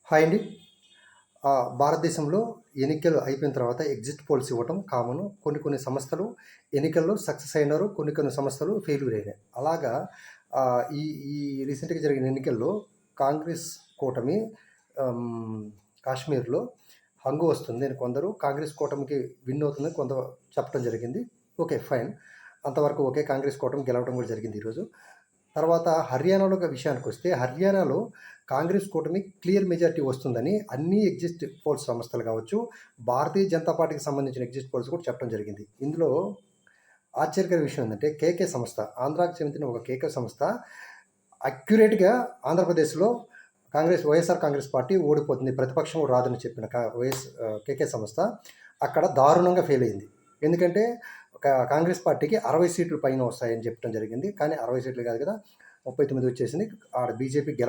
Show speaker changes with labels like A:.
A: Hi అండి. భారతదేశంలో ఎన్నికలు అయిపోయిన తర్వాత ఎగ్జిట్ పోల్స్ ఇవ్వటం కామను. కొన్ని సంస్థలు ఎన్నికల్లో సక్సెస్ అయినారు. కొన్ని సంస్థలు ఫెయిల్యూర్ అయినాయి. అలాగా ఈ ఈ రీసెంట్‌గా జరిగిన ఎన్నికల్లో కాంగ్రెస్ కూటమి ఆహ్, కాశ్మీర్‌లో హంగు వస్తుంది అని కొందరు, కాంగ్రెస్ కూటమికి విన్ అవుతుందని కొందరు చెప్పడం జరిగింది. ఓకే. ఫైన్. అంతవరకు ఓకే. కాంగ్రెస్ కూటమి గెలవడం కూడా జరిగింది ఈరోజు. తర్వాత హర్యానాలో విషయానికొస్తే, హర్యానాలో కాంగ్రెస్ కూటమి క్లియర్ మెజారిటీ వస్తుందని అన్ని ఎగ్జిట్ పోల్స్ సంస్థలు కావచ్చు, భారతీయ జనతా పార్టీకి సంబంధించిన ఎగ్జిట్ పోల్స్ కూడా చెప్పడం జరిగింది. ఇందులో ఆశ్చర్యకర విషయం ఏంటంటే, కేకే సంస్థ, ఆంధ్రాకి చెందిన ఒక కేకే సంస్థ అక్యురేట్‌గా ఆంధ్రప్రదేశ్‌లో వైఎస్ఆర్ కాంగ్రెస్ పార్టీ ఓడిపోతుంది, ప్రతిపక్షం రాదని చెప్పిన కేకే సంస్థ అక్కడ దారుణంగా ఫెయిల్ అయింది. ఎందుకంటే కాంగ్రెస్ పార్టీకి 60 సీట్లు పైన వస్తాయని చెప్పడం జరిగింది. కానీ 60 సీట్లు కాదు కదా, 39 వచ్చేసింది. ఆడ బీజేపీ గెలవడం